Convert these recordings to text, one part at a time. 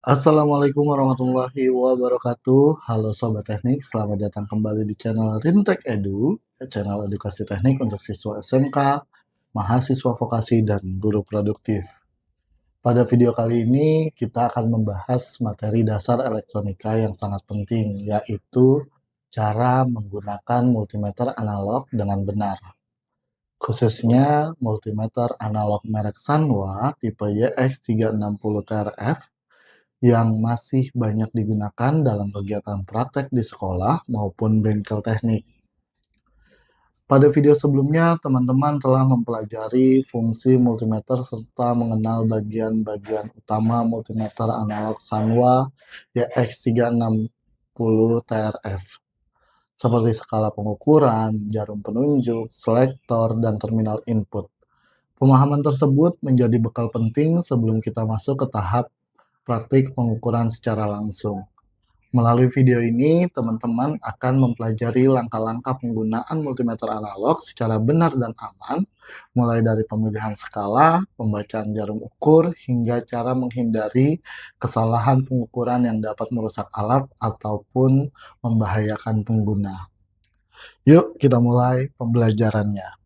Assalamualaikum warahmatullahi wabarakatuh. Halo Sobat Teknik, selamat datang kembali di channel Rintek Edu, channel edukasi teknik untuk siswa SMK, mahasiswa vokasi, dan guru produktif. Pada video kali ini, kita akan membahas materi dasar elektronika yang sangat penting, yaitu cara menggunakan multimeter analog dengan benar. Khususnya multimeter analog merek Sanwa tipe YX360TRF yang masih banyak digunakan dalam kegiatan praktek di sekolah maupun bengkel teknik. Pada video sebelumnya, teman-teman telah mempelajari fungsi multimeter serta mengenal bagian-bagian utama multimeter analog Sanwa YX360TRF, seperti skala pengukuran, jarum penunjuk, selektor, dan terminal input. Pemahaman tersebut menjadi bekal penting sebelum kita masuk ke tahap praktik pengukuran secara langsung. Melalui video ini, teman-teman akan mempelajari langkah-langkah penggunaan multimeter analog secara benar dan aman, mulai dari pemilihan skala, pembacaan jarum ukur, hingga cara menghindari kesalahan pengukuran yang dapat merusak alat ataupun membahayakan pengguna. Yuk, kita mulai pembelajarannya.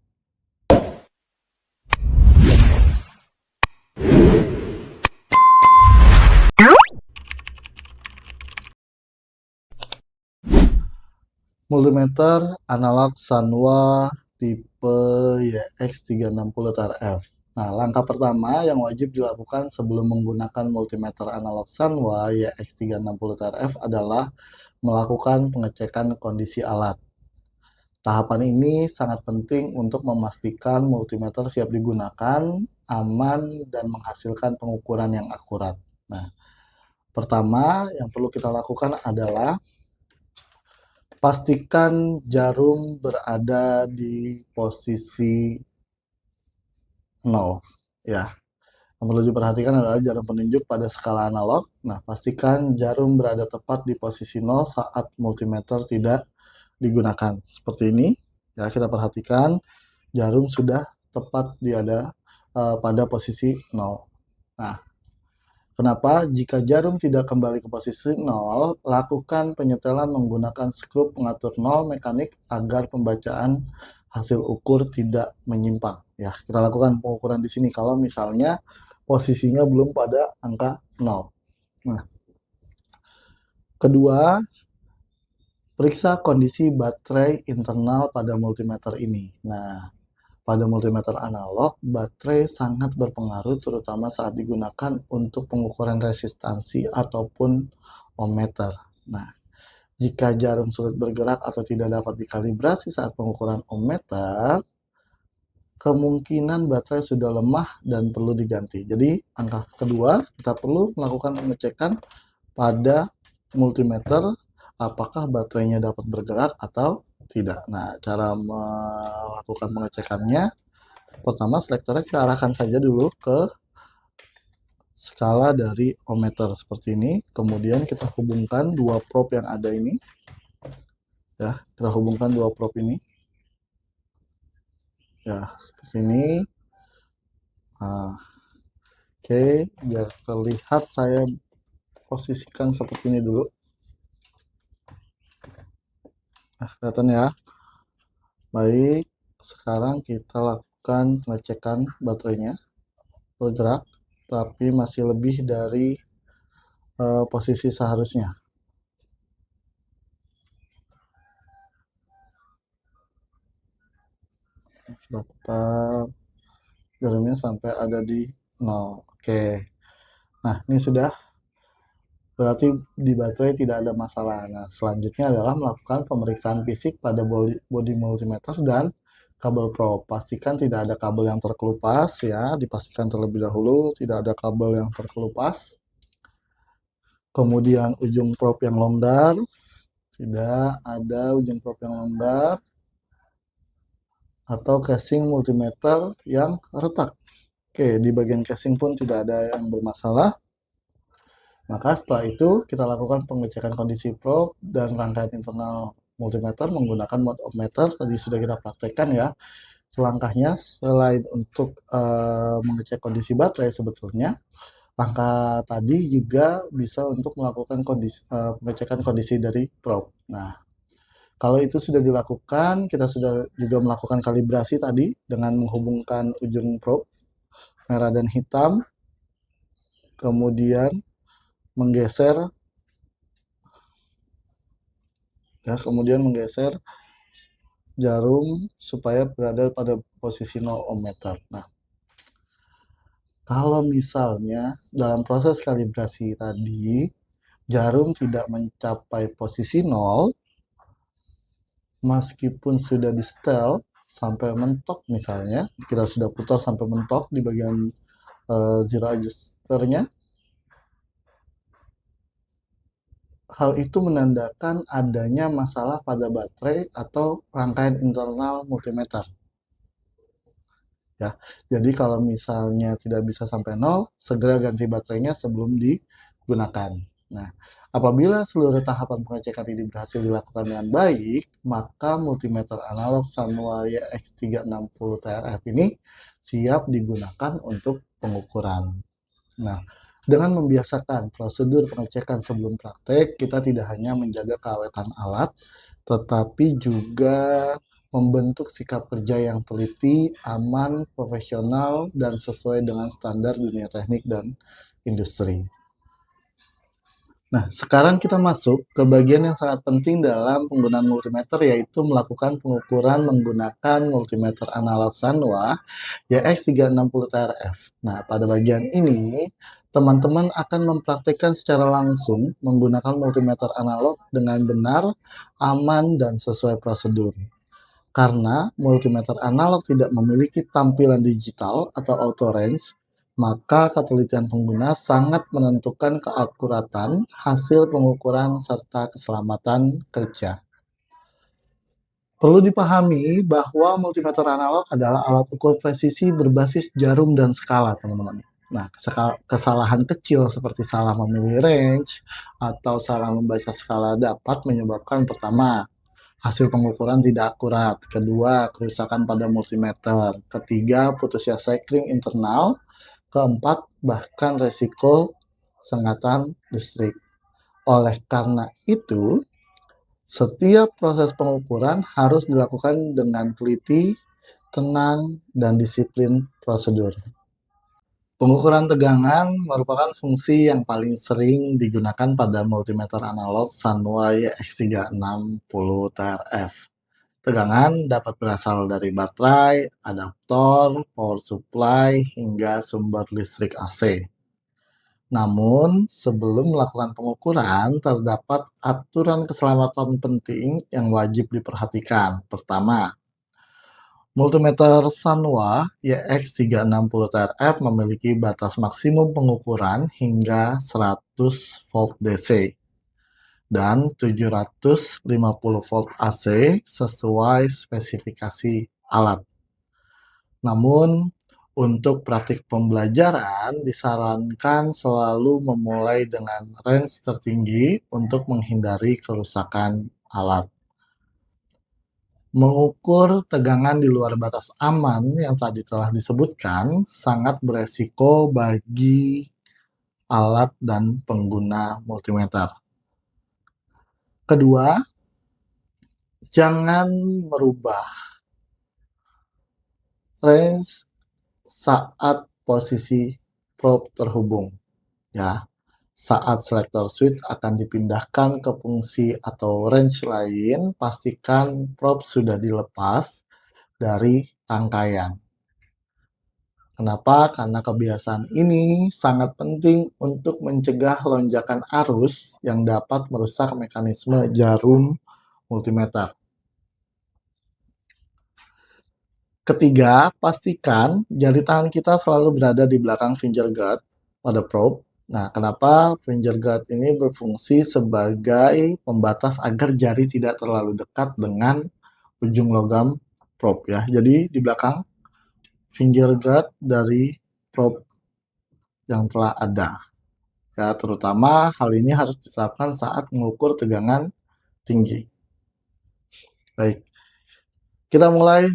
Multimeter analog Sanwa tipe YX360TRF. Nah, langkah pertama yang wajib dilakukan sebelum menggunakan multimeter analog Sanwa YX360TRF adalah melakukan pengecekan kondisi alat. Tahapan ini sangat penting untuk memastikan multimeter siap digunakan, aman, dan menghasilkan pengukuran yang akurat. Nah, pertama yang perlu kita lakukan adalah pastikan jarum berada di posisi 0, ya. Yang perlu diperhatikan adalah jarum penunjuk pada skala analog. Nah, pastikan jarum berada tepat di posisi 0 saat multimeter tidak digunakan. Seperti ini, ya, kita perhatikan jarum sudah tepat pada posisi 0. Nah, kenapa? Jika jarum tidak kembali ke posisi 0, lakukan penyetelan menggunakan skrup pengatur 0 mekanik agar pembacaan hasil ukur tidak menyimpang. Ya, kita lakukan pengukuran di sini kalau misalnya posisinya belum pada angka 0. Nah, kedua, periksa kondisi baterai internal pada multimeter ini. Nah, pada multimeter analog, baterai sangat berpengaruh terutama saat digunakan untuk pengukuran resistansi ataupun ohmmeter. Nah, jika jarum sulit bergerak atau tidak dapat dikalibrasi saat pengukuran ohmmeter, kemungkinan baterai sudah lemah dan perlu diganti. Jadi, angka kedua, kita perlu melakukan pengecekan pada multimeter apakah baterainya dapat bergerak atau tidak. Nah, cara melakukan pengecekannya, pertama selektornya kita arahkan saja dulu ke skala dari ohmmeter seperti ini. Kemudian kita hubungkan dua probe yang ada ini. Ya, kita hubungkan dua probe ini. Ya, seperti ini. Nah, oke, biar terlihat saya posisikan seperti ini dulu. Nah, kelihatan ya. Baik, sekarang kita lakukan pengecekan baterainya bergerak, tapi masih lebih dari posisi seharusnya. Kita putar jarumnya sampai ada di 0. Oke. Nah, ini sudah berarti di baterai tidak ada masalah. Nah, selanjutnya adalah melakukan pemeriksaan fisik pada bodi multimeter dan kabel probe. Pastikan tidak ada kabel yang terkelupas, ya. Dipastikan terlebih dahulu tidak ada kabel yang terkelupas. Kemudian ujung probe yang longgar, tidak ada ujung probe yang longgar, atau casing multimeter yang retak. Oke, di bagian casing pun tidak ada yang bermasalah. Maka setelah itu kita lakukan pengecekan kondisi probe dan rangkaian internal multimeter menggunakan mode ohmmeter. Tadi sudah kita praktekkan ya. Selangkahnya selain untuk mengecek kondisi baterai sebetulnya, Langkah tadi juga bisa untuk melakukan pengecekan kondisi dari probe. Nah, kalau itu sudah dilakukan, kita sudah juga melakukan kalibrasi tadi dengan menghubungkan ujung probe merah dan hitam, kemudian menggeser kemudian menggeser jarum supaya berada pada posisi 0 ohm meter. Nah, kalau misalnya dalam proses kalibrasi tadi jarum tidak mencapai posisi 0, meskipun sudah di setel sampai mentok misalnya, kita sudah putar sampai mentok di bagian zero adjusternya, hal itu menandakan adanya masalah pada baterai atau rangkaian internal multimeter. Ya, jadi kalau misalnya tidak bisa sampai 0, segera ganti baterainya sebelum digunakan. Nah, apabila seluruh tahapan pengecekan ini berhasil dilakukan dengan baik, maka multimeter analog Sanwa YX360 TRF ini siap digunakan untuk pengukuran. Nah, dengan membiasakan prosedur pengecekan sebelum praktek, kita tidak hanya menjaga keawetan alat, tetapi juga membentuk sikap kerja yang teliti, aman, profesional, dan sesuai dengan standar dunia teknik dan industri. Nah, sekarang kita masuk ke bagian yang sangat penting dalam penggunaan multimeter, yaitu melakukan pengukuran menggunakan multimeter analog Sanwa YX360 TRF. Nah, pada bagian ini, teman-teman akan mempraktikkan secara langsung menggunakan multimeter analog dengan benar, aman, dan sesuai prosedur. Karena multimeter analog tidak memiliki tampilan digital atau auto range, maka ketelitian pengguna sangat menentukan keakuratan hasil pengukuran serta keselamatan kerja. Perlu dipahami bahwa multimeter analog adalah alat ukur presisi berbasis jarum dan skala, teman-teman. Nah, kesalahan kecil seperti salah memilih range atau salah membaca skala dapat menyebabkan pertama, hasil pengukuran tidak akurat, kedua, kerusakan pada multimeter, ketiga, putusnya sekring internal, keempat, bahkan resiko sengatan listrik. Oleh karena itu, setiap proses pengukuran harus dilakukan dengan teliti, tenang, dan disiplin prosedur. Pengukuran tegangan merupakan fungsi yang paling sering digunakan pada multimeter analog Sanwa YX360 TRF. Tegangan dapat berasal dari baterai, adaptor, power supply, hingga sumber listrik AC. Namun, sebelum melakukan pengukuran, terdapat aturan keselamatan penting yang wajib diperhatikan. Pertama, multimeter Sanwa YX360 TRF memiliki batas maksimum pengukuran hingga 100 volt DC dan 750 volt AC sesuai spesifikasi alat. Namun, untuk praktik pembelajaran disarankan selalu memulai dengan range tertinggi untuk menghindari kerusakan alat. Mengukur tegangan di luar batas aman yang tadi telah disebutkan sangat beresiko bagi alat dan pengguna multimeter. Kedua, jangan merubah range saat posisi probe terhubung. Ya, saat selector switch akan dipindahkan ke fungsi atau range lain, pastikan probe sudah dilepas dari rangkaian. Kenapa? Karena kebiasaan ini sangat penting untuk mencegah lonjakan arus yang dapat merusak mekanisme jarum multimeter. Ketiga, pastikan jari tangan kita selalu berada di belakang finger guard pada probe. Nah, kenapa finger guard ini berfungsi sebagai pembatas agar jari tidak terlalu dekat dengan ujung logam probe ya. Jadi di belakang finger guard dari probe yang telah ada. Ya, terutama hal ini harus diterapkan saat mengukur tegangan tinggi. Baik, kita mulai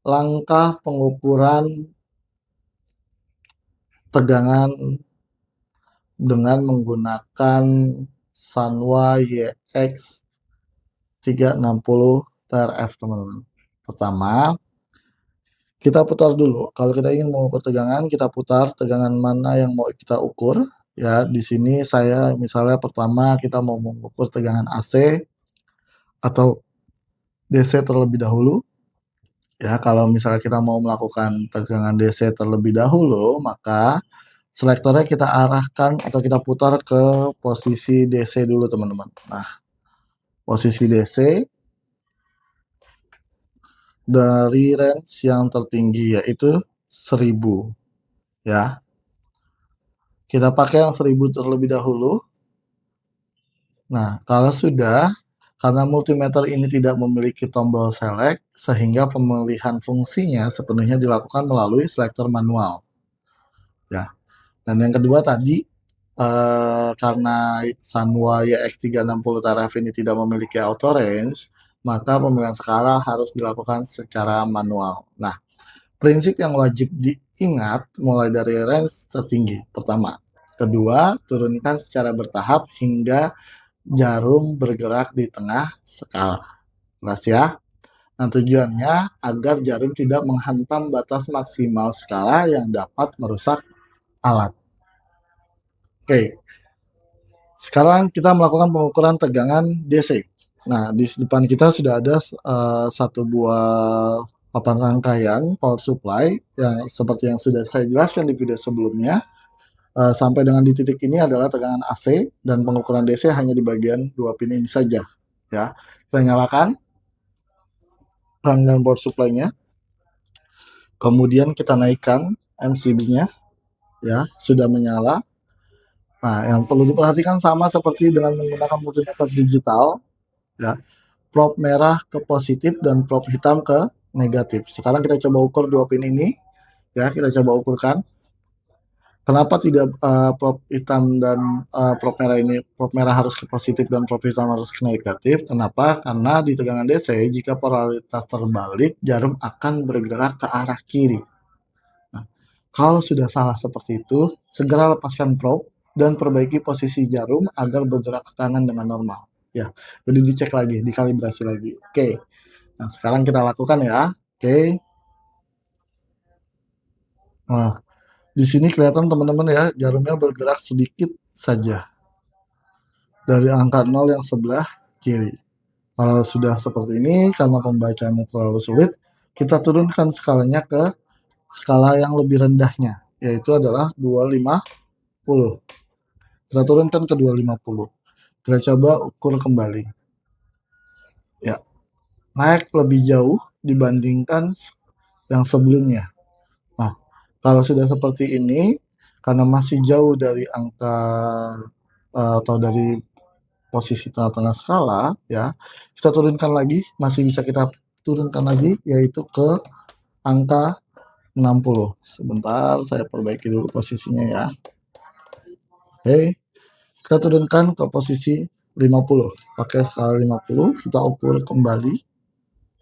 langkah pengukuran tegangan dengan menggunakan Sanwa YX 360 TRF, teman-teman. Pertama, kita putar dulu. Kalau kita ingin mengukur tegangan, kita putar tegangan mana yang mau kita ukur. Ya, di sini saya misalnya pertama kita mau mengukur tegangan AC atau DC terlebih dahulu. Ya, kalau misalnya kita mau melakukan tegangan DC terlebih dahulu, maka selektornya kita arahkan atau kita putar ke posisi DC dulu, teman-teman. Nah, posisi DC dari range yang tertinggi yaitu 1000, ya. Kita pakai yang 1000 terlebih dahulu. Nah, kalau sudah, karena multimeter ini tidak memiliki tombol select, sehingga pemilihan fungsinya sepenuhnya dilakukan melalui selektor manual. Ya. Dan yang kedua tadi, karena Sanwa YX360 TRF ini tidak memiliki auto range, maka pemilihan skala harus dilakukan secara manual. Nah, prinsip yang wajib diingat mulai dari range tertinggi, pertama. Kedua, turunkan secara bertahap hingga jarum bergerak di tengah skala. Jelas ya? Nah, tujuannya agar jarum tidak menghantam batas maksimal skala yang dapat merusak alat. Oke, sekarang kita melakukan pengukuran tegangan DC. Nah, di depan kita sudah ada satu buah papan rangkaian power supply yang seperti yang sudah saya jelaskan di video sebelumnya. Sampai dengan di titik ini adalah tegangan AC dan pengukuran DC hanya di bagian dua pin ini saja. Ya, kita nyalakan rangkaian power supply-nya. Kemudian kita naikkan MCB-nya, ya, sudah menyala. Nah, yang perlu diperhatikan sama seperti dengan menggunakan multimeter digital, ya, prop merah ke positif dan prop hitam ke negatif. Sekarang kita coba ukur dua pin ini, ya, kita coba ukurkan. Kenapa tidak prop hitam dan prop merah ini, prop merah harus ke positif dan prop hitam harus ke negatif? Kenapa? Karena di tegangan DC, jika polaritas terbalik, jarum akan bergerak ke arah kiri. Nah, kalau sudah salah seperti itu, segera lepaskan prop dan perbaiki posisi jarum agar bergerak ke kanan dengan normal. Ya, jadi dicek lagi, dikalibrasi lagi. Oke, nah sekarang kita lakukan ya. Oke, nah di sini kelihatan teman-teman ya, jarumnya bergerak sedikit saja dari angka 0 yang sebelah kiri. Kalau sudah seperti ini, karena pembacaannya terlalu sulit, kita turunkan skalanya ke skala yang lebih rendahnya, yaitu adalah 250. Kita turunkan ke 250. Kita coba ukur kembali. Ya, naik lebih jauh dibandingkan yang sebelumnya. Nah, kalau sudah seperti ini, karena masih jauh dari angka atau dari posisi tengah-tengah skala, ya, kita turunkan lagi, masih bisa kita turunkan lagi, yaitu ke angka 60. Sebentar, saya perbaiki dulu posisinya ya. Oke, kita turunkan ke posisi 50. Pakai skala 50, kita ukur kembali,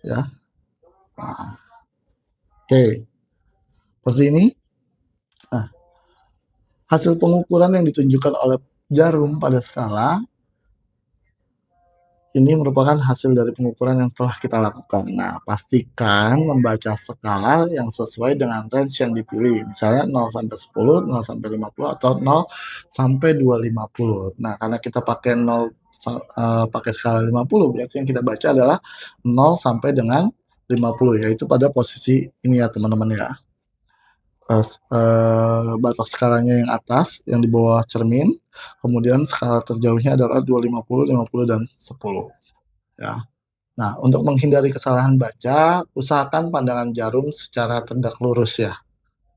ya. Nah, oke, seperti ini. Nah, hasil pengukuran yang ditunjukkan oleh jarum pada skala ini merupakan hasil dari pengukuran yang telah kita lakukan. Nah, pastikan membaca skala yang sesuai dengan range yang dipilih. Misalnya 0 sampai 10, 0 sampai 50, atau 0 sampai 250. Nah, karena kita pakai 0 pakai skala 50, berarti yang kita baca adalah 0 sampai dengan 50, yaitu pada posisi ini ya teman-teman ya. Batas skalanya yang atas, yang di bawah cermin, kemudian skala terjauhnya adalah 250, 50, dan 10. Ya. Nah, untuk menghindari kesalahan baca, usahakan pandangan jarum secara tegak lurus ya.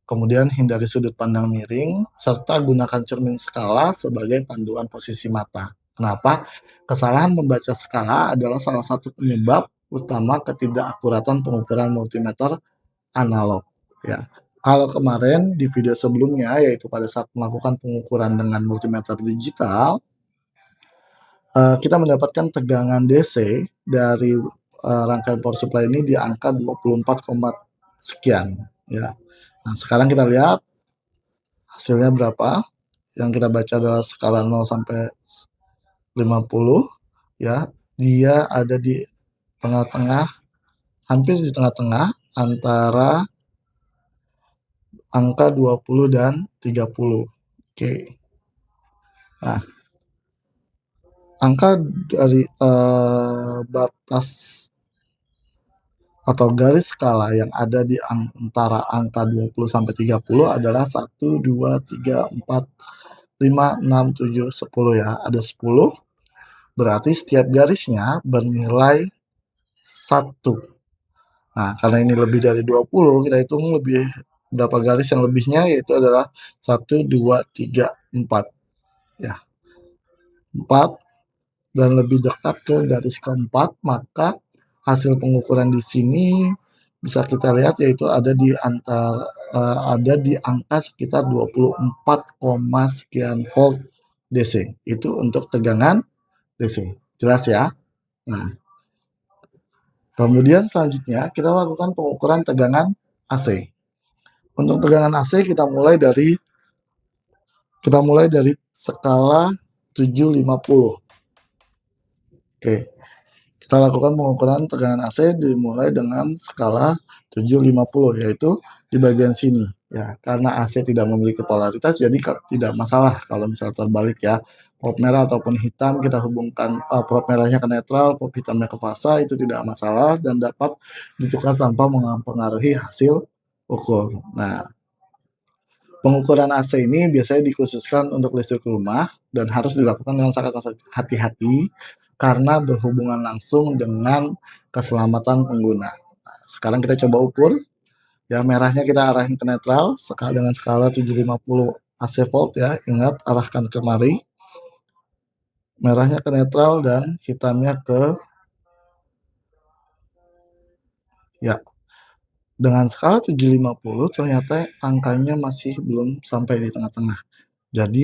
Kemudian hindari sudut pandang miring, serta gunakan cermin skala sebagai panduan posisi mata. Kenapa? Kesalahan membaca skala adalah salah satu penyebab utama ketidakakuratan pengukuran multimeter analog. Ya. Kalau kemarin di video sebelumnya, yaitu pada saat melakukan pengukuran dengan multimeter digital, kita mendapatkan tegangan DC dari rangkaian power supply ini di angka 24, sekian. Ya. Nah, sekarang kita lihat hasilnya berapa. yang kita baca adalah skala 0 sampai 50 ya. Dia ada di tengah-tengah, hampir di tengah-tengah antara angka 20 dan 30. Oke. Nah, angka dari batas atau garis skala yang ada di antara angka 20 sampai 30 adalah 1, 2, 3, 4, 5, 6, 7, 10 ya. Ada 10. Berarti setiap garisnya bernilai 1. Nah, karena ini lebih dari 20, kita hitung lebih berapa garis yang lebihnya, yaitu adalah 1, 2, 3, 4. Ya, 4 dan lebih dekat ke garis keempat, maka hasil pengukuran di sini bisa kita lihat yaitu ada di angka sekitar 24, sekian volt DC. Itu untuk tegangan DC. Jelas ya? Nah, kemudian selanjutnya kita lakukan pengukuran tegangan AC. Untuk tegangan AC kita mulai dari skala 750. Oke. Kita lakukan pengukuran tegangan AC dimulai dengan skala 750, yaitu di bagian sini ya. Karena AC tidak memiliki polaritas, jadi tidak masalah kalau misal terbalik ya. Prop merah ataupun hitam kita hubungkan, prop merahnya ke netral, prop hitamnya ke fasa, itu tidak masalah dan dapat ditukar tanpa mempengaruhi hasil ukur. Nah, pengukuran AC ini biasanya dikhususkan untuk listrik rumah dan harus dilakukan dengan sangat hati-hati karena berhubungan langsung dengan keselamatan pengguna. Nah, sekarang kita coba ukur. Ya, merahnya kita arahin ke netral dengan skala 750 AC volt ya. Ingat, arahkan kemari. Merahnya ke netral dan hitamnya ke ya. Dengan skala 750 ternyata angkanya masih belum sampai di tengah-tengah. Jadi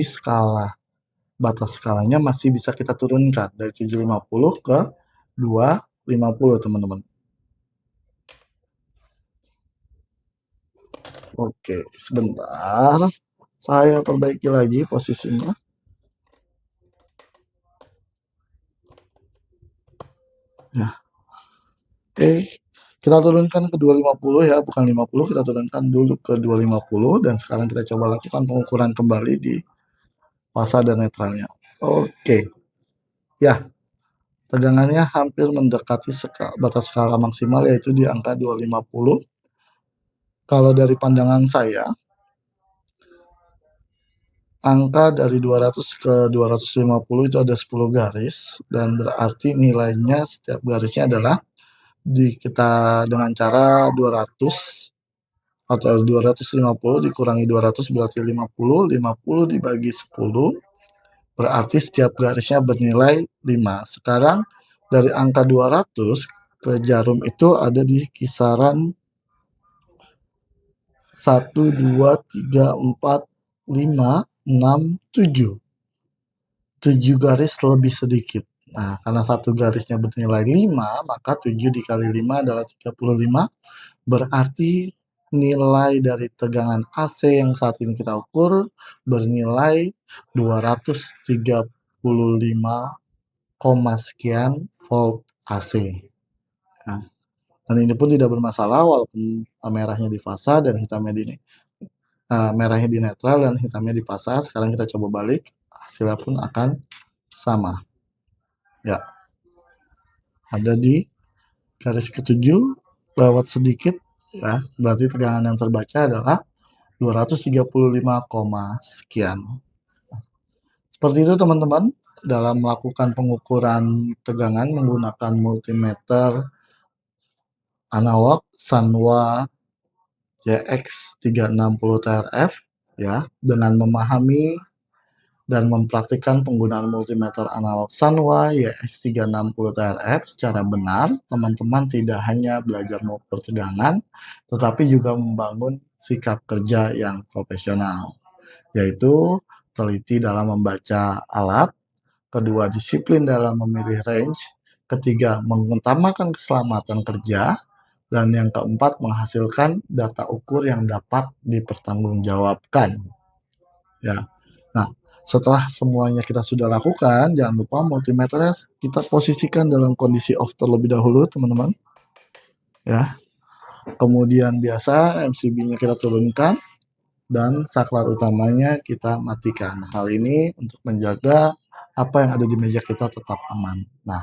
batas skalanya masih bisa kita turunkan dari 750 ke 250 teman-teman. Oke, sebentar. Saya perbaiki lagi posisinya. Ya. Oke, kita turunkan ke 250 ya, bukan 50, kita turunkan dulu ke 250 dan sekarang kita coba lakukan pengukuran kembali di fasa dan netralnya. Oke. Ya, tegangannya hampir mendekati batas skala maksimal yaitu di angka 250. Kalau dari pandangan saya, angka dari 200 ke 250 itu ada 10 garis dan berarti nilainya setiap garisnya adalah kita dengan cara 200 atau 250 dikurangi 200 berarti 50, 50 dibagi 10 berarti setiap garisnya bernilai 5. Sekarang dari angka 200 ke jarum itu ada di kisaran 1, 2, 3, 4, 5, 6, 7. 7 garis lebih sedikit. Nah, karena satu garisnya bernilai 5, maka 7 dikali 5 adalah 35. Berarti nilai dari tegangan AC yang saat ini kita ukur bernilai 235, sekian volt AC. Nah, dan ini pun tidak bermasalah walaupun merahnya di fasa dan hitamnya merahnya di netral dan hitamnya di fasa. Sekarang kita coba balik, hasilnya pun akan sama. Ya, ada di garis ketujuh lewat sedikit ya, berarti tegangan yang terbaca adalah 235, sekian. Seperti itu teman-teman, dalam melakukan pengukuran tegangan menggunakan multimeter analog Sanwa JX360 TRF ya, dengan memahami dan mempraktikkan penggunaan multimeter analog Sanwa YX360 TRF secara benar, teman-teman tidak hanya belajar mengukur tegangan, tetapi juga membangun sikap kerja yang profesional, yaitu teliti dalam membaca alat, kedua disiplin dalam memilih range, ketiga mengutamakan keselamatan kerja, dan yang keempat menghasilkan data ukur yang dapat dipertanggungjawabkan. Ya. Nah, Setelah semuanya kita sudah lakukan, jangan lupa multimeternya kita posisikan dalam kondisi off terlebih dahulu, teman-teman. Ya. Kemudian biasa MCB-nya kita turunkan dan saklar utamanya kita matikan. Hal ini untuk menjaga apa yang ada di meja kita tetap aman. Nah,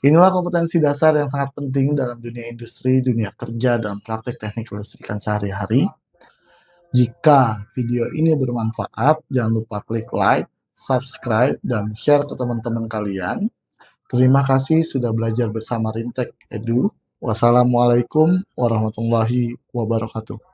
inilah kompetensi dasar yang sangat penting dalam dunia industri, dunia kerja, dan praktek teknik kelistrikan sehari-hari. Jika video ini bermanfaat, jangan lupa klik like, subscribe, dan share ke teman-teman kalian. Terima kasih sudah belajar bersama Rintek Edu. Wassalamualaikum warahmatullahi wabarakatuh.